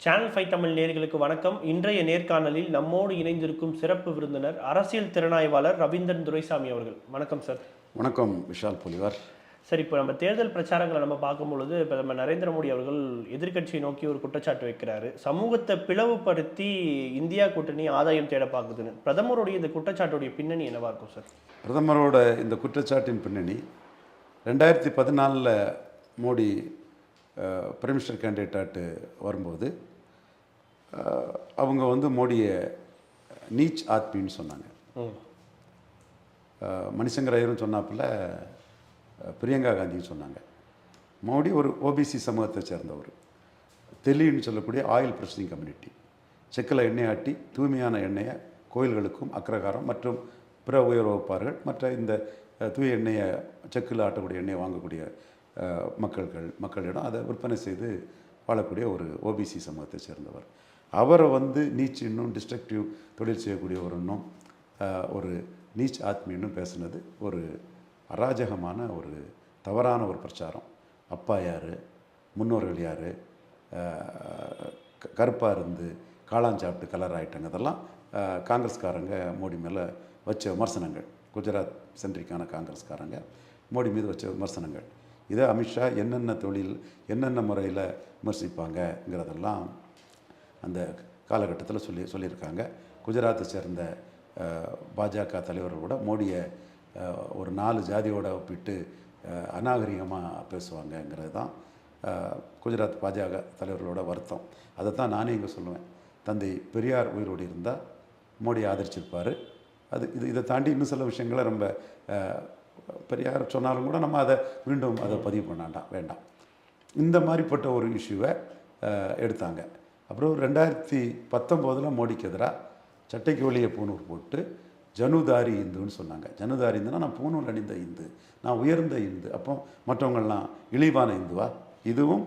Channel 5 Tamil நேயர்களுக்கு வணக்கம். இன்றைய நேர்காணலில் நம்மோடு இணைந்திருக்கும் சிறப்பு விருந்தினர் அரசியல் திறனாய்வாளர் ரவீந்திரன் துரைசாமி அவர்கள். வணக்கம் சார். வணக்கம் விஷால் பொலிவார். சார், இப்போ நம்ம தேர்தல் பிரச்சாரங்களை நம்ம பார்க்கும்பொழுது பிரதமர் நரேந்திர மோடி அவர்கள் எதிர்க்கட்சியை நோக்கி ஒரு குற்றச்சாட்டு வைக்கிறாரு. சமூகத்தை பிளவுபடுத்தி இந்தியா கூட்டணி ஆதாயம் தேட பார்க்குதுன்னு. பிரதமருடைய இந்த குற்றச்சாட்டுடைய பின்னணி என்னவா இருக்கும் சார்? பிரதமரோட இந்த குற்றச்சாட்டின் பின்னணி 2014 மோடி பிரைம் மினிஸ்டர் கேண்டிடேட்டாட்டு வரும்போது அவங்க வந்து மோடியை நீச் ஆத்மின்னு சொன்னாங்க. மணிசங்கர் ஐயரும் சொன்னாப்புல பிரியங்கா காந்தியும் சொன்னாங்க. மோடி ஒரு ஓபிசி சமூகத்தை சேர்ந்தவர். தெளின்னு சொல்லக்கூடிய ஆயில் ப்ரொசஸிங் கம்யூனிட்டி. செக்கில் எண்ணெய் ஆட்டி தூய்மையான எண்ணெயை கோயில்களுக்கும் அக்ரகாரம் மற்றும் பிற உயர் வகுப்பார்கள் மற்ற இந்த தூய எண்ணெயை செக்கில் ஆட்டக்கூடிய எண்ணெயை வாங்கக்கூடிய மக்களிடம் அதை விற்பனை செய்து வாழக்கூடிய ஒரு ஓபிசி சமூகத்தை சேர்ந்தவர். அவரை வந்து நீச் இன்னும் டிஸ்ட்ரக்டிவ் தொழில் செய்யக்கூடிய ஒரு இன்னும் ஒரு நீச் ஆத்மின்னு பேசுனது ஒரு அராஜகமான ஒரு தவறான ஒரு பிரச்சாரம். அப்பா யார், முன்னோர்கள் யார், கருப்பாக இருந்து காளான் சாப்பிட்டு கலர் ஆகிட்டாங்க. அதெல்லாம் காங்கிரஸ்காரங்க மோடி மேலே வச்ச விமர்சனங்கள். குஜராத் சென்ட்ரிக்கான காங்கிரஸ்காரங்க மோடி மீது வச்ச விமர்சனங்கள். இதை அமித்ஷா என்னென்ன தொழில் என்னென்ன முறையில் விமர்சிப்பாங்கங்கிறதெல்லாம் அந்த காலகட்டத்தில் சொல்லியிருக்காங்க. குஜராத்தை சேர்ந்த பாஜக தலைவர்களோட மோடியை ஒரு 4 ஜாதியோடு ஒப்பிட்டு அநாகரிகமாக பேசுவாங்கங்கிறது தான் குஜராத் பாஜக தலைவர்களோட வருத்தம். அதை தான் நானே இங்கே சொல்லுவேன். தந்தை பெரியார் உயிரோடு இருந்தால் மோடியை ஆதரிச்சிருப்பார். இதை தாண்டி இன்னும் சில விஷயங்களை ரொம்ப பெரியார் சொன்னாலும் கூட நம்ம அதை மீண்டும் பதிவு பண்ணாண்டா வேண்டாம். இந்த மாதிரிப்பட்ட ஒரு இஷ்யூவை எடுத்தாங்க. அப்புறம் 2019 மோடிக்கு எதிராக சட்டைக்கு வெளியே பூணூர் போட்டு ஜனுதாரி இந்துன்னு சொன்னாங்க. ஜனுதாரி இந்துன்னா நான் பூணூல் அணிந்த இந்து, நான் உயர்ந்த இந்து. அப்போ மற்றவங்கள்லாம் இழிவான இந்துவா? இதுவும்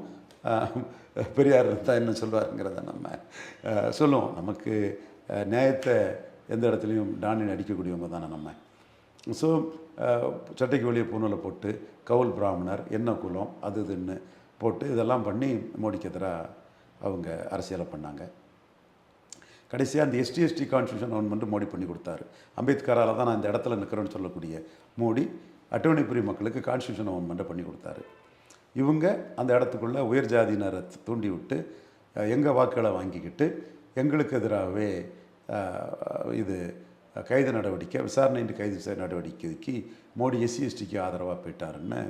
பெரியார் இருந்தால் என்ன சொல்வாருங்கிறத நம்ம சொல்லுவோம். நமக்கு நியாயத்தை எந்த இடத்துலையும் டானின் அடிக்கக்கூடியவங்க தானே நம்ம. ஸோ சட்டைக்கு வெளியே பூணூலை போட்டு கவுல் பிராமணர் என்ன குலம் அது இதுன்னு போட்டு இதெல்லாம் பண்ணி மோடிக்கு எதிராக அவங்க அரசியலை பண்ணாங்க. கடைசியாக அந்த எஸ்டி கான்ஸ்டியூஷன் அமெண்ட்மெண்ட் மோடி பண்ணி கொடுத்தாரு. அம்பேத்கரால் தான் நான் இந்த இடத்துல நிற்கிறேன்னு சொல்லக்கூடிய மோடி அட்டவணை பிரிவு மக்களுக்கு கான்ஸ்டியூஷன் அமெண்ட்மெண்ட்டை பண்ணி கொடுத்தாரு. இவங்க அந்த இடத்துக்குள்ளே உயர் ஜாதியினரை தூண்டி விட்டு எங்கள் வாக்குகளை வாங்கிக்கிட்டு எங்களுக்கு எதிராகவே இது கைது நடவடிக்கை விசாரணையின்றி கைது நடவடிக்கைக்கு மோடி எஸ்சிக்கு ஆதரவாக போயிட்டாருன்னு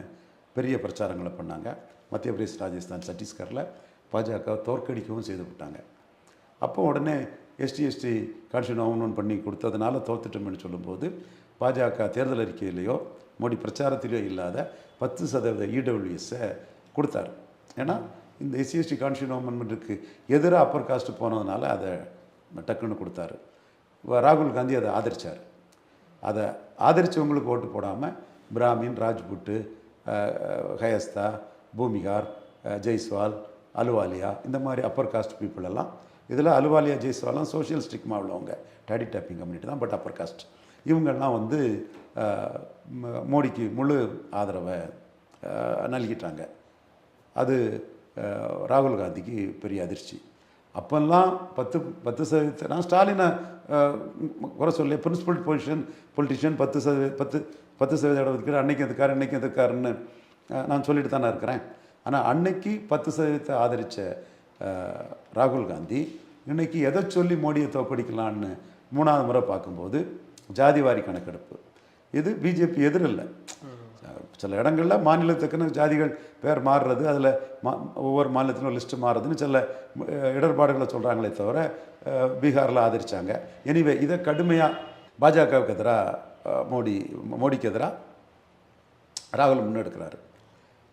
பெரிய பிரச்சாரங்களை பண்ணாங்க. மத்திய பிரதேஷ், ராஜஸ்தான், சத்தீஸ்கரில் பாஜக தோற்கடிக்கவும் செய்து விட்டாங்க. அப்போ உடனே எஸ்டி கான்ஸ்டியூஷன் அமெண்ட்மெண்ட் பண்ணி கொடுத்ததுனால தோத்துட்டோம்னு சொல்லும்போது பாஜக தேர்தல் அறிக்கையிலையோ மோடி பிரச்சாரத்திலேயோ இல்லாத 10% இடபிள்யூஎஸை கொடுத்தாரு. ஏன்னா இந்த எஸ்சி கான்ஸ்டியூஷன் அமெண்ட்மெண்ட்டுக்கு எதிராக அப்பர் காஸ்ட் போனதுனால அதை டக்குன்னு கொடுத்தாரு. ராகுல் காந்தி அதை ஆதரித்தார். அதை ஆதரித்தவங்களுக்கு ஓட்டு போடாமல் பிராமின், ராஜ்புட்டு, ஹயஸ்தா, பூமிகார், ஜெய்ஸ்வால், அலுவாலியா இந்த மாதிரி அப்பர் காஸ்ட் பீப்புள் எல்லாம். இதில் அலுவாலியா, ஜெய்ஸ்வாலாம் சோஷியல் ஸ்டிக்மா உள்ளவங்க, டேடி டேப்பிங் கம்யூனிட்டி தான், பட் அப்பர் காஸ்ட். இவங்கெல்லாம் வந்து மோடிக்கு முழு ஆதரவை நல்கிட்டாங்க. அது ராகுல் காந்திக்கு பெரிய அதிர்ச்சி. அப்போல்லாம் 10% நான் ஸ்டாலினை குறை சொல்லி பிரின்சிபல் பொலிட்டிஷியன் 10% இடம் ஒதுக்கீடு அன்னைக்கு எதுக்காரு இன்னைக்கு எதுக்காருன்னு நான் சொல்லிட்டு தானே இருக்கிறேன். ஆனால் அன்னைக்கு 10% ஆதரித்த ராகுல் காந்தி இன்னைக்கு எதை சொல்லி மோடியை தோற்கடிக்கலான்னு 3வது முறை பார்க்கும்போது ஜாதிவாரி கணக்கெடுப்பு. இது பிஜேபி எதிரில்லை. சில இடங்களில் மாநிலத்துக்குன்னு ஜாதிகள் பேர் மாறுறது, அதில் ஒவ்வொரு மாநிலத்திலும் லிஸ்ட்டு மாறுறதுன்னு சில இடர்பாடுகளை சொல்கிறாங்களே தவிர பீகாரில் ஆதரித்தாங்க. எனிவே இதை கடுமையாக பாஜகவுக்கு எதிராக மோடிக்கு எதிராக ராகுல் முன்னெடுக்கிறாரு.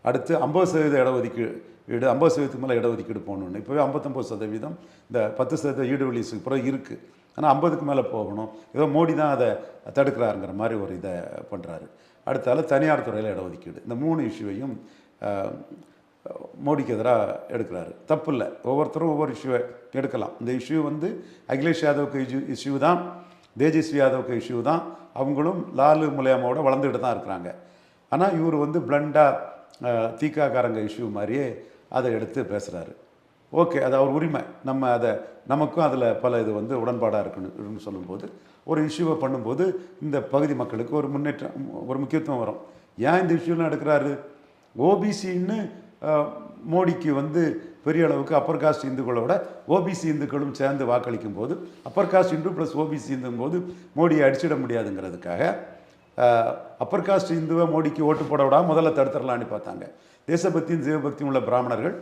அடுத்து 50% இடஒதுக்கீடு 50% மேலே இடஒதுக்கீடு போகணுன்னு. இப்போவே 59%, இந்த 10% ஈடுவெளிஸுக்கு பிறகு இருக்குது. ஆனால் 50க்கு மேலே போகணும். ஏதோ மோடி தான் அதை தடுக்கிறாருங்கிற மாதிரி ஒரு இதை பண்ணுறாரு. அடுத்தால தனியார் துறையில் இடஒதுக்கீடு. இந்த 3 இஷ்யூவையும் மோடிக்கு எதிராக எடுக்கிறாரு. தப்பு இல்லை, ஒவ்வொருத்தரும் ஒவ்வொரு இஷ்யூவை எடுக்கலாம். இந்த இஷ்யூ வந்து அகிலேஷ் யாதவுக்கு இஷ்யூ தான், தேஜஸ்வி யாதவுக்கு இஷ்யூ தான். அவங்களும் லாலு முலையாமாவோட வளர்ந்துக்கிட்டு தான் இருக்கிறாங்க. ஆனால் இவர் வந்து பிளண்டாக தீக்காக்காரங்க இஷ்யூ மாதிரியே அதை எடுத்து பேசுகிறாரு. ஓகே, அது அவர் உரிமை. நம்ம அதை நமக்கும் அதில் பல இது வந்து உடன்பாடாக இருக்குன்னு சொல்லும்போது, ஒரு இஷ்யூவை பண்ணும்போது இந்த பகுதி மக்களுக்கு ஒரு முன்னேற்றம், ஒரு முக்கியத்துவம் வரும். ஏன் இந்த இஷ்யூலாம் எடுக்கிறாரு? ஓபிசின்னு மோடிக்கு வந்து பெரிய அளவுக்கு அப்பர் காஸ்ட் இந்துக்களோட ஓபிசி இந்துக்களும் சேர்ந்து வாக்களிக்கும் போது, அப்பர் காஸ்ட் இந்து ப்ளஸ் ஓபிசி இந்துங்கும் போது மோடியை அடிச்சிட முடியாதுங்கிறதுக்காக அப்பர் காஸ்ட் இந்துவை மோடிக்கு ஓட்டு போட விடாமல் முதல்ல தடுத்துடலான்னு பார்த்தாங்க. தேசபக்தியும் சிவபக்தியும் உள்ள பிராமணர்கள்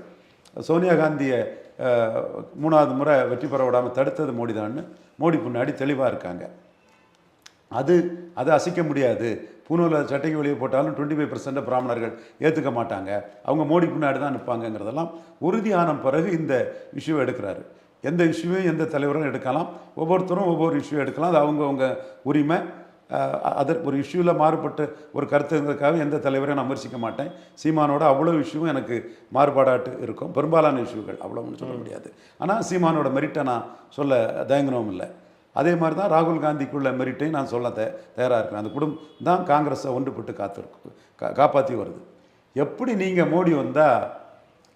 சோனியா காந்தியை 3வது முறை வெற்றி பெற விடாமல் தடுத்தது மோடி தான்னு மோடி பின்னாடி தெளிவாக இருக்காங்க. அது அசைக்க முடியாது. பூனூரில் சட்டைக்கு வெளியே போட்டாலும் 25% பிராமணர்கள் ஏற்றுக்க மாட்டாங்க, அவங்க மோடி பின்னாடி தான் நிற்பாங்கங்கிறதெல்லாம் உறுதியான பிறகு இந்த இஷ்யூவை எடுக்கிறாரு. எந்த இஷ்யூவையும் எந்த தலைவரும் எடுக்கலாம், ஒவ்வொருத்தரும் ஒவ்வொரு இஷ்யூ எடுக்கலாம், அது அவங்கவுங்க உரிமை. அதற்கு ஒரு இஷ்யூவில் மாறுபட்டு ஒரு கருத்துங்கிறதுக்காக எந்த தலைவரையும் நான் விமர்சிக்க மாட்டேன். சீமானோட அவ்வளோ இஷ்யூவும் எனக்கு மாறுபாடாட்டு இருக்கும், பெரும்பாலான இஷ்யூகள் அவ்வளோன்னு சொல்ல முடியாது. ஆனால் சீமானோட மெரிட்டை நான் சொல்ல தயங்கனவும் இல்லை. அதே மாதிரி தான் ராகுல் காந்திக்குள்ள மெரிட்டையும் நான் சொல்ல தயாராக இருக்கிறேன். அந்த குடும்பம் தான் காங்கிரஸை ஒன்றுபட்டு காப்பாற்றி வருது. எப்படி நீங்கள் மோடி வந்தால்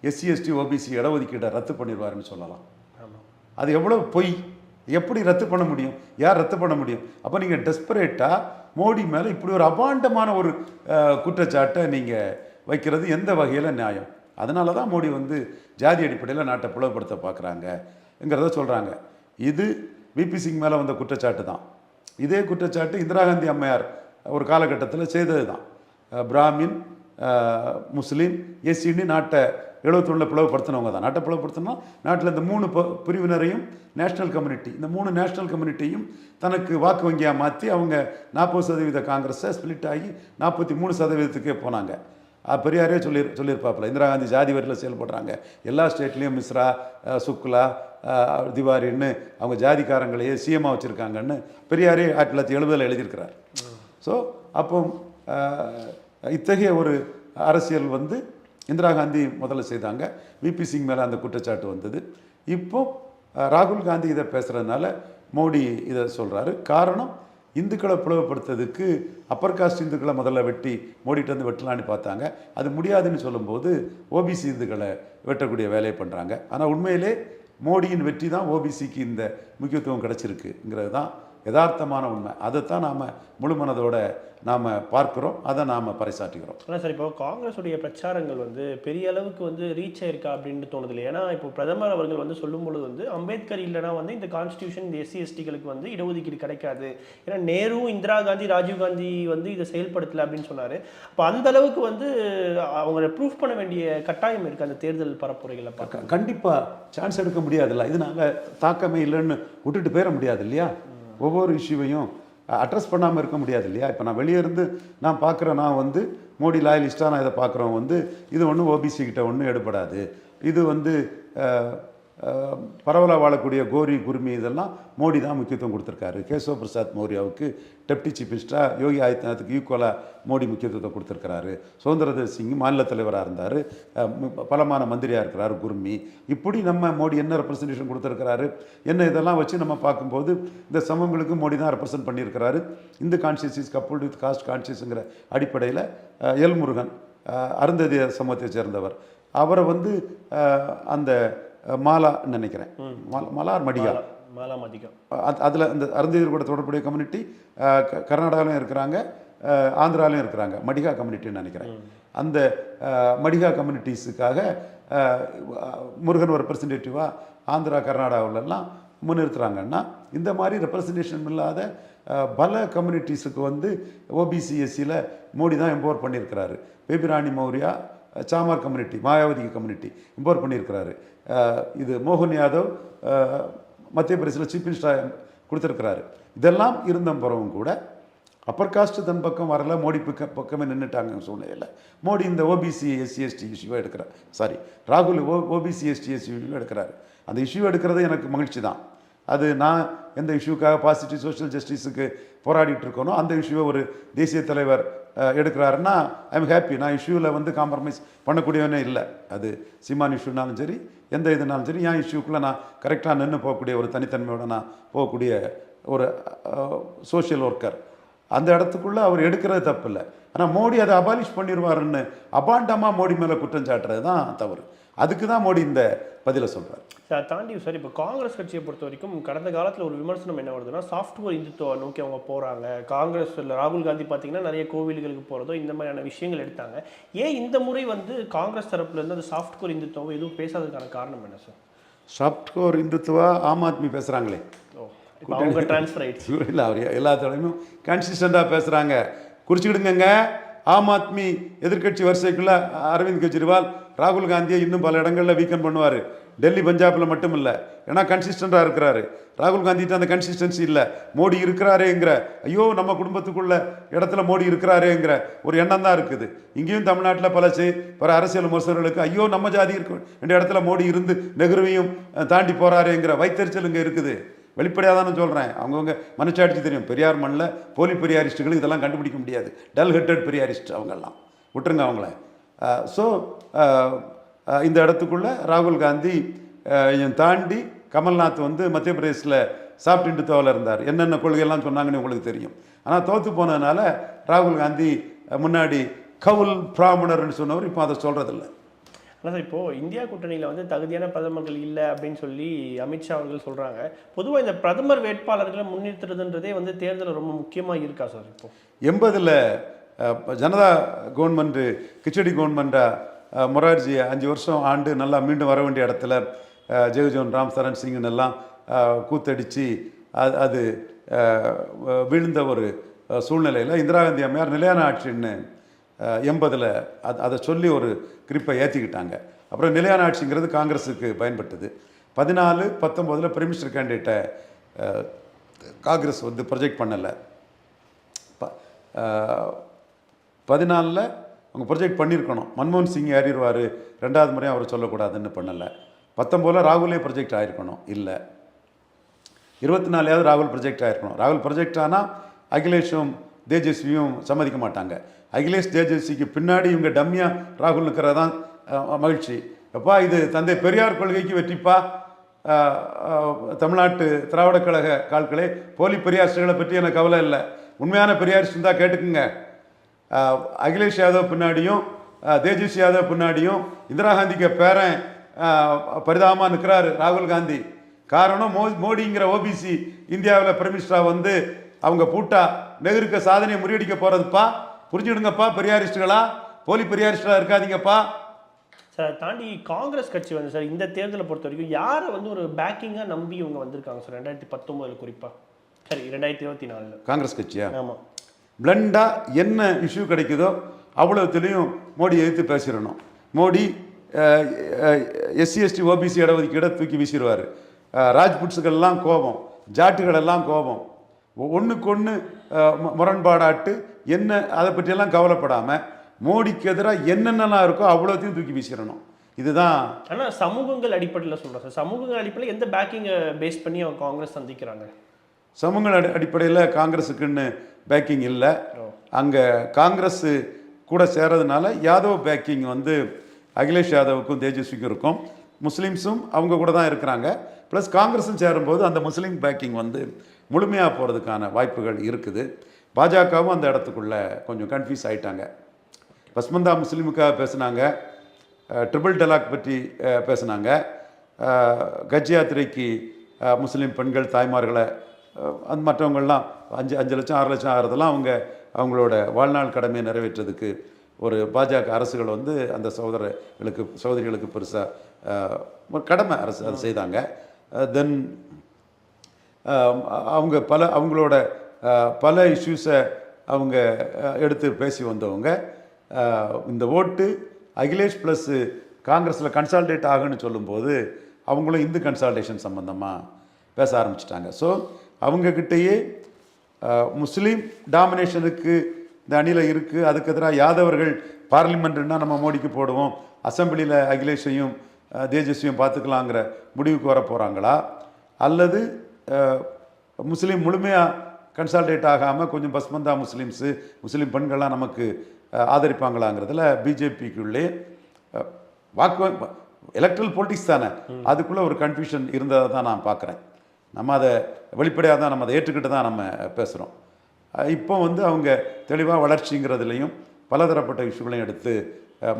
எஸ்சி எஸ்டி ஓபிசி இடஒதுக்கீடை ரத்து பண்ணிடுவாருன்னு சொல்லலாம்? அது எவ்வளோ பொய்! எப்படி ரத்து பண்ண முடியும்? யார் ரத்து பண்ண முடியும்? அப்போ நீங்கள் டெஸ்பரேட்டாக மோடி மேலே இப்படி ஒரு அபாண்டமான ஒரு குற்றச்சாட்டை நீங்கள் வைக்கிறது எந்த வகையில் நியாயம்? அதனால தான் மோடி வந்து ஜாதி அடிப்படையில் நாட்டை பிளவுபடுத்த பார்க்குறாங்கங்கிறத சொல்கிறாங்க. இது விபி சிங் மேலே வந்த குற்றச்சாட்டு தான். இதே குற்றச்சாட்டு இந்திரா காந்தி அம்மையார் ஒரு காலகட்டத்தில் செய்தது தான். பிராமின், முஸ்லீம், எஸ்சின்னு நாட்டை 71 பிளவுபடுத்தினவங்க தான். நாட்டை பிளவுபடுத்தினா நாட்டில் இந்த 3 பிரிவினரையும் நேஷ்னல் கம்யூனிட்டி, இந்த 3 நேஷ்னல் கம்யூனிட்டியும் தனக்கு வாக்கு வங்கியாக மாற்றி அவங்க 40% காங்கிரஸை ஸ்பிளிட் ஆகி 43%க்கே போனாங்க. பெரியாரே சொல்லியிருப்பாப்பில், இந்திரா காந்தி ஜாதி வரியில் செயல்படுறாங்க, எல்லா ஸ்டேட்லேயும் மிஸ்ரா, சுக்லா, திவாரின்னு அவங்க ஜாதிக்காரங்களையே சிஎம்மாக வச்சுருக்காங்கன்னு பெரியாரே 1970 எழுதியிருக்கிறார். ஸோ அப்போ இத்தகைய ஒரு அரசியல் வந்து இந்திரா காந்தி முதல்ல செய்தாங்க. விபி சிங் மேலே அந்த குற்றச்சாட்டு வந்தது. இப்போ ராகுல் காந்தி இதை பேசுகிறதுனால மோடி இதை சொல்கிறாரு. காரணம், இந்துக்களை பிளவுபடுத்துறதுக்கு அப்பர் காஸ்ட் இந்துக்களை முதல்ல வெட்டி மோடிட்டு வந்து வெட்டலான்னு பார்த்தாங்க. அது முடியாதுன்னு சொல்லும்போது ஓபிசி இந்துக்களை வெட்டக்கூடிய வேலையை பண்ணுறாங்க. ஆனால் உண்மையிலே மோடியின் வெற்றி தான் ஓபிசிக்கு இந்த முக்கியத்துவம் கிடச்சிருக்குங்கிறது தான் யதார்த்தமான உண்மை. அதைத்தான் நாம் முழு மனதோட நாம் பார்க்குறோம், அதை நாம் பறைசாற்றுகிறோம். ஆனால் சார், இப்போ காங்கிரஸுடைய பிரச்சாரங்கள் வந்து பெரிய அளவுக்கு வந்து ரீச் ஆயிருக்கா அப்படின்னு தோணுது இல்லை? ஏன்னா இப்போ பிரதமர் அவர்கள் வந்து சொல்லும்பொழுது வந்து அம்பேத்கர் இல்லைனா வந்து இந்த கான்ஸ்டியூஷன், இந்த எஸ்சி எஸ்டிகளுக்கு வந்து இடஒதுக்கீடு கிடைக்காது, ஏன்னா நேரு, இந்திரா காந்தி, ராஜீவ் காந்தி வந்து இதை செயல்படுத்தலை அப்படின்னு சொன்னார். அப்போ அந்த அளவுக்கு வந்து அவங்களை ப்ரூஃப் பண்ண வேண்டிய கட்டாயம் இருக்குது அந்த தேர்தல் பரப்புரைகளை பார்க்க. கண்டிப்பாக சான்ஸ் எடுக்க முடியாதுல்ல, இதனால தாக்கமே இல்லைன்னு விட்டுட்டு போயிட முடியாது இல்லையா? ஒவ்வொரு இஷ்யூவையும் அட்ரஸ் பண்ணாமல் இருக்க முடியாது இல்லையா? இப்போ நான் வெளியே இருந்து நான் பார்க்குறேன், நான் வந்து மோடி லாயலிஸ்ட்டாக நான் இதை பார்க்குறோம், வந்து இது ஒன்றும் ஓபிசி கிட்ட ஒன்றும் எடுபடாது, இது வந்து பரவலாக வாழக்கூடிய கோரி குருமி இதெல்லாம் மோடி தான் முக்கியத்துவம் கொடுத்துருக்காரு. கேசவ பிரசாத் மௌரியாவுக்கு டெப்டி சீஃப் மினிஸ்டராக யோகி ஆதித்யநாத்துக்கு ஈக்குவலாக மோடி முக்கியத்துவத்தை கொடுத்துருக்கிறாரு. சுதந்திரதேவ் சிங் மாநில தலைவராக இருந்தார், பலமான மந்திரியாக இருக்கிறார் குருமி. இப்படி நம்ம மோடி என்ன ரெப்ரசன்டேஷன் கொடுத்துருக்கிறாரு, என்ன இதெல்லாம் வச்சு நம்ம பார்க்கும்போது இந்த சமூகங்களுக்கு மோடி தான் ரெப்ரசன்ட் பண்ணியிருக்கிறாரு. இந்த conscious is coupled with caste கான்ஷியஸுங்கிற அடிப்படையில் எல் முருகன் அருந்ததிய சமூகத்தை சேர்ந்தவர், அவரை வந்து அந்த மாலா நினைக்கிறேன், மலார் மடிகா, அதில் அந்த அருந்ததியர் கூட தொடர்புடைய கம்யூனிட்டி கர்நாடகாவிலும் இருக்கிறாங்க, ஆந்திராவிலும் இருக்கிறாங்க, மடிகா கம்யூனிட்டின்னு நினைக்கிறேன். அந்த மடிகா கம்யூனிட்டிஸுக்காக முருகன் ஒரு ரெப்ரசன்டேட்டிவாக ஆந்திரா கர்நாடகாவிலெல்லாம் முன்னிறுத்துறாங்கன்னா, இந்த மாதிரி ரெப்ரசன்டேஷன் இல்லாத பல கம்யூனிட்டிஸுக்கு வந்து ஓபிசி எஸ்சியில் மோடி தான் எம்பவர் பண்ணியிருக்கிறாரு. Baby Rani Maurya Chamar community, Mayawati community empower பண்ணியிருக்கிறாரு. இது மோகன் யாதவ் மத்திய பிரதேசில் சீஃப் மினிஸ்டராக கொடுத்துருக்கிறாரு. இதெல்லாம் இருந்த பிறகும் கூட அப்பர் காஸ்ட் தன் பக்கம் வரல, மோடி பக்கமே நின்றுட்டாங்க சூழ்நிலையில் மோடி இந்த ஓபிசி எஸ்சி எஸ்டி இஷ்யூவை எடுக்கிறார். ராகுல் ஓபிசி எஸ்டி இஷ்யூவை எடுக்கிறாரு. அந்த இஷ்யூ எடுக்கிறது எனக்கு மகிழ்ச்சி தான். அது நான் எந்த இஷ்யூக்காக பாசிட்டிவ் சோஷியல் ஜஸ்டிஸுக்கு போராடிட்டு இருக்கணும், அந்த இஷ்யூவை ஒரு தேசிய தலைவர் எடுக்கிறாருன்னா ஐ எம் ஹாப்பி. நான் இஷ்யூவில் வந்து காம்ப்ரமைஸ் பண்ணக்கூடியவனே இல்லை. அது சீமான் இஷ்யூனாலும் சரி, எந்த இதுனாலும் சரி, என் இஷ்யூக்குள்ளே நான் கரெக்டாக நின்று போகக்கூடிய ஒரு தனித்தன்மையோடு நான் போகக்கூடிய ஒரு சோஷியல் ஒர்க்கர். அந்த இடத்துக்குள்ளே அவர் எடுக்கிறது தப்பு இல்லை. ஆனால் மோடி அதை அபாலிஷ் பண்ணிடுவாருன்னு அபாண்டமாக மோடி மேலே குற்றம் சாட்டுறது தான் தவறு. அதுக்கு தான் மோடி இந்த பதிலை சொல்கிறார். சார் தாண்டி சார் இப்போ காங்கிரஸ் கட்சியை பொறுத்த வரைக்கும் கடந்த காலத்தில் ஒரு விமர்சனம் என்ன வருதுன்னா சாஃப்ட்வேர் இந்துத்துவ நோக்கி அவங்க போகிறாங்க. காங்கிரஸில் ராகுல் காந்தி பார்த்தீங்கன்னா நிறைய கோவில்களுக்கு போகிறதோ இந்த மாதிரியான விஷயங்கள் எடுத்தாங்க. ஏன் இந்த முறை வந்து காங்கிரஸ் தரப்புலேருந்து அந்த சாஃப்ட்வேர் இந்துத்துவம் எதுவும் பேசாததுக்கான காரணம் என்ன சார்? சாஃப்ட்வேர் இந்துத்துவா ஆம் ஆத்மி பேசுகிறாங்களே, அவங்க டிரான்ஸ்ஃபர் ஆயிடுச்சு இல்லை அவர் எல்லா தடவையும் கன்சிஸ்டண்ட்டாக பேசுகிறாங்க. குறிச்சிக்கிடுங்க, ஆம் ஆத்மி எதிர்க்கட்சி வரிசைக்குள்ள அரவிந்த் கெஜ்ரிவால் ராகுல் காந்தியை இன்னும் பல இடங்களில் வீக்கன் பண்ணுவார். டெல்லி பஞ்சாபில் மட்டும் இல்லை, ஏன்னா கன்சிஸ்டண்ட்டாக இருக்கிறாரு. ராகுல் காந்திட்டு அந்த கன்சிஸ்டன்சி இல்லை. மோடி இருக்கிறாரேங்கிற, ஐயோ நம்ம குடும்பத்துக்குள்ள இடத்துல மோடி இருக்கிறாரேங்கிற ஒரு எண்ணம் தான் இருக்குது. இங்கேயும் தமிழ்நாட்டில் பல அரசியல் விமர்சகர்களுக்கு ஐயோ நம்ம ஜாதி இருக்க வேண்டிய இடத்துல மோடி இருந்து நெஹ்ருவையும் தாண்டி போகிறாரேங்கிற வைத்தறிச்சல் இங்கே இருக்குது. வெளிப்படையாக தானே சொல்கிறேன். அவங்கவுங்க மனச்சாட்சி தெரியும். பெரியார் மண்ணில் போலி பெரியாரிஸ்ட்டுகள் இதெல்லாம் கண்டுபிடிக்க முடியாது. டல் ஹெட்டட் பெரியாரிஸ்ட் அவங்கெல்லாம் விட்டுருங்க அவங்கள. ஸோ இந்த இடத்துக்குள்ளே ராகுல் காந்தி தாண்டி கமல்நாத் வந்து மத்திய பிரதேசில் சாஃப்ட் இந்துத்துவாவில் இருந்தார். என்னென்ன கொள்கையெல்லாம் சொன்னாங்கன்னு உங்களுக்கு தெரியும். ஆனால் தோற்று போனதுனால ராகுல் காந்தி முன்னாடி கவுல் பிராமணர்னு சொன்னவர் இப்போ அதை சொல்கிறதில்ல. ஆனால் சார் இப்போது இந்தியா கூட்டணியில் வந்து தகுதியான பிரதமர்கள் இல்லை அப்படின்னு சொல்லி அமித்ஷா அவர்கள் சொல்கிறாங்க. பொதுவாக இந்த பிரதமர் வேட்பாளர்களை முன்னிறுத்துறதுன்றதே வந்து தேர்தலில் ரொம்ப முக்கியமாக இருக்கா சார்? இப்போ 80ல் ஜனதா கவர்மெண்ட்டு கிச்சடி கவர்மெண்ட்டாக மொரார்ஜி 5 வருஷம் ஆண்டு நல்லா மீண்டும் வர வேண்டிய இடத்துல ஜெகஜோன் ராம் சரண் சிங்னு எல்லாம் கூத்தடித்து அது விழுந்த ஒரு சூழ்நிலையில் இந்திரா காந்தி அம்மையார் நிலையான ஆட்சின்னு 80ல் அதை சொல்லி ஒரு குறிப்பை ஏற்றிக்கிட்டாங்க. அப்புறம் நிலையான ஆட்சிங்கிறது காங்கிரஸுக்கு பயன்பட்டது. 14, 19 பிரைம் மினிஸ்டர் கேண்டிடேட்டை காங்கிரஸ் வந்து ப்ரொஜெக்ட் பண்ணலை. 14ல் அவங்க ப்ரொஜெக்ட் பண்ணியிருக்கணும். மன்மோகன் சிங் ஏறிடுவார், 2வது முறையும் அவர் சொல்லக்கூடாதுன்னு பண்ணலை. 19ல் ராகுலே ப்ரொஜெக்ட் ஆகிருக்கணும், இல்லை 24வது ராகுல் ப்ரொஜெக்ட் ஆகிருக்கணும். ராகுல் ப்ரொஜெக்ட் ஆனால் அகிலேஷும் தேஜஸ்வியும் சம்மதிக்க மாட்டாங்க. அகிலேஷ் தேஜஸ்விக்கு பின்னாடி இவங்க டம்மியா ராகுல் இருக்கிறதான் மகிழ்ச்சி. அப்பா இது தந்தை பெரியார் கொள்கைக்கு வெற்றிப்பா. தமிழ்நாட்டு திராவிட கழக கால்களே, போலி பெரியாரிஸ்டுகளை பற்றி எனக்கு கவலை இல்லை. உண்மையான பெரியாரிஸ்ட் தான் கேட்டுக்குங்க. அகிலேஷ் யாதவ் பின்னாடியும் தேஜஸ்வி யாதவ் பின்னாடியும் இந்திரா காந்திக்கு பேரன் பரிதாபமாக நிற்கிறாரு ராகுல் காந்தி. காரணம் மோடிங்கிற ஓபிசி இந்தியாவில் பிரைம் மினிஸ்டராக வந்து அவங்க பூட்டா நெஹ்ருக்கு சாதனையை முறியடிக்க போகிறதுப்பா. புரிஞ்சுடுங்கப்பா பெரியாரிஸ்டுகளா, போலி பெரியாரிஸ்டலாக இருக்காதீங்கப்பா. சார் தாண்டி காங்கிரஸ் கட்சி வந்து சார் இந்த தேர்தலை பொறுத்த வரைக்கும் யாரை வந்து ஒரு பேக்கிங்காக நம்பி இவங்க வந்திருக்காங்க சார்? 2019 குறிப்பாக, சரி 2024 காங்கிரஸ் கட்சியா? ஆமாம். பிளண்டாக என்ன இஷ்யூ கிடைக்குதோ அவ்வளோத்துலேயும் மோடி எதிர்த்து பேசிடணும். மோடி SC/ST OBC இடஒதுக்கீடை தூக்கி வீசிடுவார். ராஜ்புட்ஸுக்கெல்லாம் கோபம், ஜாட்டுகளெல்லாம் கோபம், ஒன்றுக்கு ஒன்று முரண்பாடாட்டு என்ன அதை பற்றியெல்லாம் கவலைப்படாமல் மோடிக்கு எதிராக என்னென்னலாம் இருக்கோ அவ்வளோத்தையும் தூக்கி வீசிடணும். இதுதான். ஆனால் சமூகங்கள் அடிப்படையில் சொல்கிறேன் சார். சமூகங்கள் அடிப்படையில் எந்த பேக்கிங்கை பேஸ் பண்ணி அவங்க காங்கிரஸ் சந்திக்கிறாங்க? சமூகங்கள் அடிப்படையில் காங்கிரஸுக்குன்னு பேக்கிங் இல்லை. அங்கே காங்கிரஸ் கூட சேர்றதுனால யாதவ் பேக்கிங் வந்து அகிலேஷ் யாதவுக்கும் தேஜஸ்விக்கும் இருக்கும். முஸ்லீம்ஸும் அவங்க கூட தான் இருக்கிறாங்க. ப்ளஸ் காங்கிரஸும் சேரும்போது அந்த முஸ்லீம் பேக்கிங் வந்து முழுமையாக போகிறதுக்கான வாய்ப்புகள் இருக்குது. பாஜகவும் அந்த இடத்துக்குள்ளே கொஞ்சம் கன்ஃபியூஸ் ஆகிட்டாங்க. பஸ்மந்தா முஸ்லீமுக்காக பேசுனாங்க, ட்ரிபிள் டலாக் பற்றி பேசுனாங்க, கட்சி யாத்திரைக்கு முஸ்லீம் பெண்கள் தாய்மார்களை அந்த மற்றவங்கள்லாம் 5 லட்சம் 6 லட்சம் ஆகிறதெல்லாம் அவங்களோட வாழ்நாள் கடமையை நிறைவேற்றதுக்கு ஒரு பாஜக அரசுகள் வந்து அந்த சகோதரிகளுக்கு பெருசாக கடமை அரசு அதை செய்தாங்க. தென் அவங்க அவங்களோட பல இஷ்யூஸை அவங்க எடுத்து பேசி வந்தவங்க. இந்த ஓட்டு அகிலேஷ் ப்ளஸ் காங்கிரஸில் கன்சால்டேட் ஆகுன்னு சொல்லும்போது அவங்களும் இந்து கன்சால்டேஷன் சம்மந்தமாக பேச ஆரம்பிச்சிட்டாங்க. ஸோ அவங்கக்கிட்டேயே முஸ்லீம் டாமினேஷனுக்கு இந்த அணியில் இருக்குது. அதுக்கு எதிராக யாதவர்கள் பார்லிமெண்ட்னா நம்ம மோடிக்கு போடுவோம், அசம்பிளியில் அகிலேஷையும் தேஜஸ்வியும் பார்த்துக்கலாங்கிற முடிவுக்கு வர போகிறாங்களா, அல்லது முஸ்லீம் முழுமையாக கன்சால்டேட் ஆகாமல் கொஞ்சம் பஸ்மந்தா முஸ்லீம் பெண்கள்லாம் நமக்கு ஆதரிப்பாங்களாங்கிறதுல பிஜேபிக்குள்ளே எலக்ட்ரல் பொலிட்டிக்ஸ் தானே, அதுக்குள்ளே ஒரு கன்ஃபியூஷன் இருந்ததை தான் நான் பார்க்குறேன். நம்ம அதை வெளிப்படையாக தான் நம்ம அதை ஏற்றுக்கிட்டு தான் நம்ம பேசுகிறோம். இப்போ வந்து அவங்க தெளிவாக வளர்ச்சிங்கிறதுலையும் பலதரப்பட்ட இஷ்யூகளையும் எடுத்து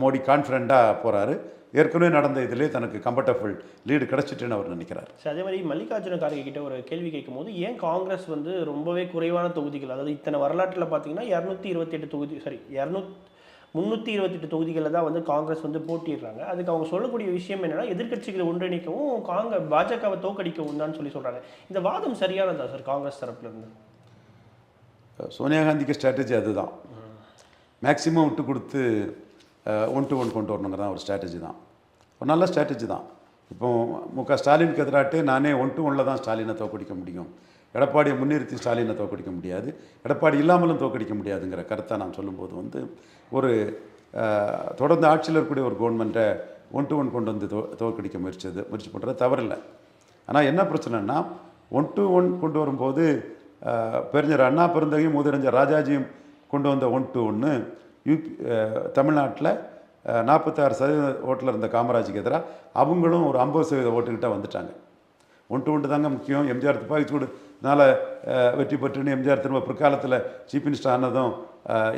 மோடி கான்ஃபிடண்ட்டாக போகிறாரு. ஏற்கனவே நடந்த இதிலே தனக்கு கம்ஃபர்டபுள் லீடு கிடச்சிட்டுன்னு அவர் நினைக்கிறார். அதே மாதிரி மல்லிகார்ஜுன கார்கே கிட்ட ஒரு கேள்வி கேட்கும்போது ஏன் காங்கிரஸ் வந்து ரொம்பவே குறைவான தொகுதிகள், அதாவது இத்தனை வரலாற்றில் பார்த்தீங்கன்னா 228 தொகுதி, சரி 328 தொகுதிகளில் தான் வந்து காங்கிரஸ் வந்து போட்டிடுறாங்க. அதுக்கு அவங்க சொல்லக்கூடிய விஷயம் என்னன்னா, எதிர்க்கட்சிகளை ஒன்றிணைக்கவும் பாஜகவை தோக்கடிக்கவும் தான் சொல்கிறாங்க. இந்த வாதம் சரியானதா சார் காங்கிரஸ் தரப்புலேருந்து? சோனியா காந்திக்கு ஸ்ட்ராட்டஜி அதுதான். மேக்சிமம் விட்டு கொடுத்து 1-to-1 கொண்டு வரணுங்கிறது தான் ஒரு ஸ்ட்ராட்டஜி தான். ஒரு நல்ல ஸ்ட்ராட்டஜி தான். இப்போ முக ஸ்டாலினுக்கு எதிராட்டே நானே 1-to-1 தான் ஸ்டாலினை தோக்கடிக்க முடியும், எடப்பாடியை முன்னிறுத்தி ஸ்டாலினை தோக்கடிக்க முடியாது, எடப்பாடி இல்லாமலும் தோக்கடிக்க முடியாதுங்கிற கருத்தை நான் சொல்லும்போது வந்து ஒரு தொடர்ந்து ஆட்சியில் இருக்கக்கூடிய ஒரு கவர்மெண்ட்டை 1-to-1 கொண்டு வந்து தோக்கடிக்க முயற்சி பண்ணுறது தவறில்லை. ஆனால் என்ன பிரச்சனைன்னா 1-to-1 கொண்டு வரும்போது பெருஞ்சர் அண்ணா பெருந்தகையும் முதலமைச்சர் ராஜாஜியும் கொண்டு வந்த 1-to-1 தமிழ்நாட்டில் 46% ஓட்டில் இருந்த காமராஜுக்கு எதிராக அவங்களும் ஒரு 50% ஓட்டுக்கிட்ட வந்துட்டாங்க. 1-to-1 தாங்க முக்கியம். எம்ஜிஆர் துப்பாக்கிச்சூடுனால வெற்றி பெற்றுன்னு எம்ஜிஆர் திரும்ப பிற்காலத்தில் சீஃப் மினிஸ்டர் ஆனதும்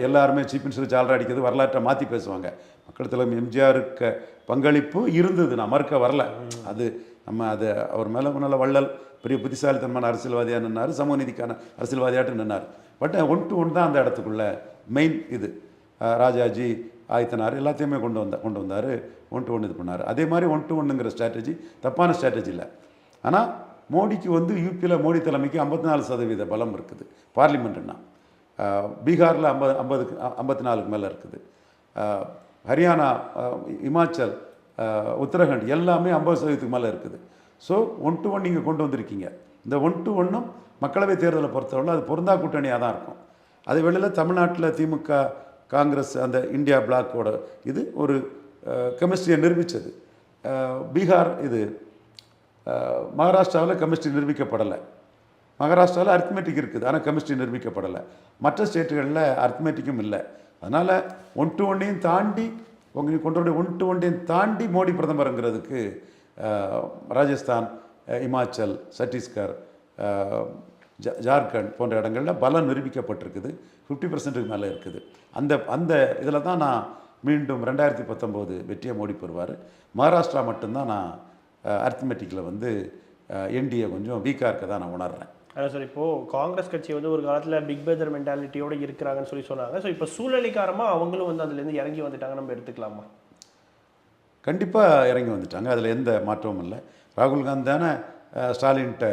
எல்லாருமே சீஃப் மினிஸ்டர் ஜாலரா அடிக்கிறது வரலாற்றை மாற்றி பேசுவாங்க. மக்கள் தலைவர் எம்ஜிஆருக்கு பங்களிப்பு இருந்தது, நான் மறுக்க வரல. அது நம்ம அது அவர் மேலே முன்னால் வள்ளல் பெரிய புத்திசாலித்தனமான அரசியல்வாதியாக நின்னார், சமூக நீதிக்கான அரசியல்வாதியாட்டு நின்னார். பட் 1-to-1 தான் அந்த இடத்துக்குள்ள மெயின். இது ராஜாஜி ஆயத்தனார் எல்லாத்தையுமே கொண்டு வந்தார், 1-to-1 இது பண்ணார். அதே மாதிரி 1-to-1ங்கிற ஸ்ட்ராட்டஜி தப்பான ஸ்ட்ராட்டஜி இல்லை. ஆனால் மோடிக்கு வந்து யூபியில் மோடி தலைமைக்கு 54% பலம் இருக்குது பார்லிமெண்ட்டுன்னா. பீகாரில் 54க்கு மேலே இருக்குது. ஹரியானா, இமாச்சல், உத்தரகண்ட் எல்லாமே 50%க்கு மேலே இருக்குது. ஸோ 1-to-1 நீங்கள் கொண்டு வந்திருக்கீங்க. இந்த 1-to-1 மக்களவை தேர்தலை பொறுத்தவரை அது பொருந்தா கூட்டணியாக தான் இருக்கும். அது வெளியில் தமிழ்நாட்டில் திமுக, காங்கிரஸ், அந்த இந்தியா பிளாக்கோட இது ஒரு கெமிஸ்ட்ரியை நிரூபித்தது. பீகார் இது மகாராஷ்டிராவில் கெமிஸ்ட்ரி நிரூபிக்கப்படலை. மகாராஷ்டிராவில் அரித்மெட்டிக் இருக்குது, ஆனால் கெமிஸ்ட்ரி நிரூபிக்கப்படலை. மற்ற ஸ்டேட்டுகளில் அரித்மெட்டிக்கும் இல்லை. அதனால் 1-to-1 தாண்டி உங்களுக்கு கொண்டு வர 1-to-1 தாண்டி மோடி பிரதமருங்கிறதுக்கு ராஜஸ்தான், இமாச்சல், சத்தீஸ்கர், ஜார்க்கண்ட் போன்ற இடங்களில் பலம் நிரூபிக்கப்பட்டிருக்குது. 50%க்கு மேலே இருக்குது. அந்த இதில் தான் நான் மீண்டும் 2019 வெற்றியை மோடி பெறுவார். மகாராஷ்டிரா மட்டும்தான் நான் அரித்மெட்டிக்கில் வந்து என்டிஏ கொஞ்சம் வீக்காக இருக்க தான் நான் உணர்றேன். அதான் சார், இப்போது காங்கிரஸ் கட்சி வந்து ஒரு காலத்தில் பிக் பிரதர் மென்டாலிட்டியோடு இருக்கிறாங்கன்னு சொன்னாங்க. ஸோ இப்போ சூழ்நிலைக்காரமாக அவங்களும் வந்து அதுலேருந்து இறங்கி வந்துட்டாங்க, நம்ம எடுத்துக்கலாமா? கண்டிப்பாக இறங்கி வந்துட்டாங்க, அதில் எந்த மாற்றமும் இல்லை. ராகுல் காந்தி தானே ஸ்டாலின்கிட்ட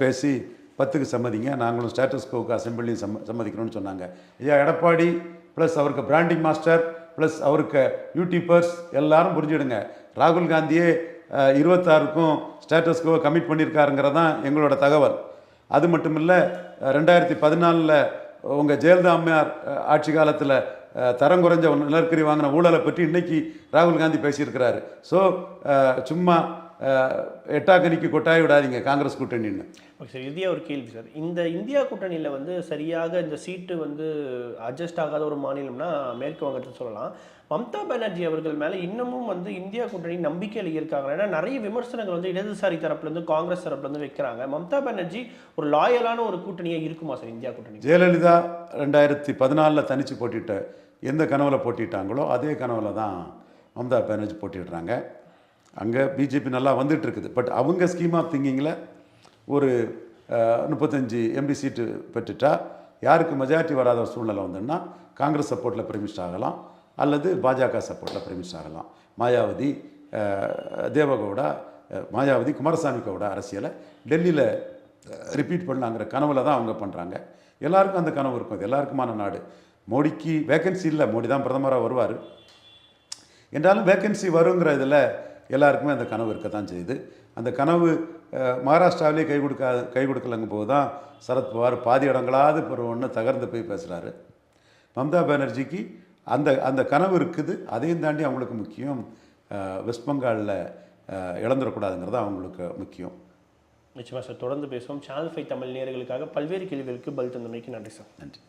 பேசி 10க்கு சம்மதிங்க, நாங்களும் ஸ்டேட்டஸ் கோவுக்கு அசெம்பிளியும் சம்மதிக்கணும்னு சொன்னாங்க. ஐயா எடப்பாடி ப்ளஸ் அவருக்கு பிராண்டிங் மாஸ்டர் ப்ளஸ் அவருக்கு யூடியூபர்ஸ் எல்லாரும் புரிஞ்சுடுங்க, ராகுல் காந்தியே 26க்கும் ஸ்டேட்டஸ் கோவை கமிட் பண்ணியிருக்காருங்கிறது தான் எங்களோட தகவல். அது மட்டும் இல்லை, 2014 உங்கள் ஜெயலலிதா அம்மையார் ஆட்சி காலத்தில் தரம் குறைஞ்ச நிலக்கரி வாங்கின ஊழலை பற்றி இன்றைக்கி ராகுல் காந்தி பேசியிருக்கிறாரு. ஸோ சும்மா எட்டாக்கனிக்கு கொட்டாய் விடாதீங்க காங்கிரஸ் கூட்டணின்னு. ஓகே சார், இறுதியாக ஒரு கேள்வி சார். இந்த இந்தியா கூட்டணியில் வந்து சரியாக இந்த சீட்டு வந்து அட்ஜஸ்ட் ஆகாத ஒரு மாநிலம்னா மேற்கு வங்கத்தை சொல்லலாம். மம்தா பானர்ஜி அவர்கள் மேலே இன்னமும் வந்து இந்தியா கூட்டணி நம்பிக்கையில் இருக்காங்க. ஏன்னா நிறைய விமர்சனங்கள் வந்து இடதுசாரி தரப்புலேருந்து காங்கிரஸ் தரப்புலேருந்து வைக்கிறாங்க. மம்தா பானர்ஜி ஒரு லாயலான ஒரு கூட்டணியாக இருக்குமா சார் இந்தியா கூட்டணி? ஜெயலலிதா 2014 தனித்து போட்டிட்ட எந்த கனவில் போட்டிட்டாங்களோ அதே கனவில் தான் மம்தா பானர்ஜி போட்டிடுறாங்க. அங்கே பிஜேபி நல்லா வந்துட்டு இருக்குது. பட் அவங்க ஸ்கீம் ஆஃப் திங்கிங்கில் ஒரு 35 எம்பி சீட்டு பெற்றுட்டா யாருக்கு மெஜாரிட்டி வராத ஒரு சூழ்நிலை வந்துன்னா காங்கிரஸ் சப்போர்ட்டில் பிரிமிஸ்ட் ஆகலாம், அல்லது பாஜக சப்போர்ட்டில் பிரிமிஸ்ட் ஆகலாம். மாயாவதி, தேவகவுடா, மாயாவதி, குமாரசாமி கவுடா அரசியலை டெல்லியில் ரிப்பீட் பண்ணலாங்கிற கனவில் தான் அவங்க பண்ணுறாங்க. எல்லாருக்கும் அந்த கனவு இருக்கும், அது எல்லாருக்குமான நாடு. மோடிக்கு வேக்கன்சி இல்லை, மோடி தான் பிரதமராக வருவார் என்றாலும் வேக்கன்சி வருங்கிற இதில் எல்லாருக்குமே அந்த கனவு இருக்க தான் செய்யுது. அந்த கனவு மகாராஷ்டிராவிலே கை கொடுக்கலங்க போது தான் சரத்பவார் பாதி இடங்களாவது பெறுவோன்னு தகர்ந்து போய் பேசுகிறாரு. மம்தா பானர்ஜிக்கு அந்த கனவு இருக்குது. அதையும் தாண்டி அவங்களுக்கு முக்கியம் வெஸ்ட் பெங்காலில் இழந்துடக்கூடாதுங்கிறது அவங்களுக்கு முக்கியம். நிச்சயமாக சார், தொடர்ந்து பேசுவோம். சேனல் 5 தமிழ் நேயர்களுக்காக பல்வேறு கேள்விகளுக்கு பதில் தந்தமைக்கு நன்றி சார். நன்றி.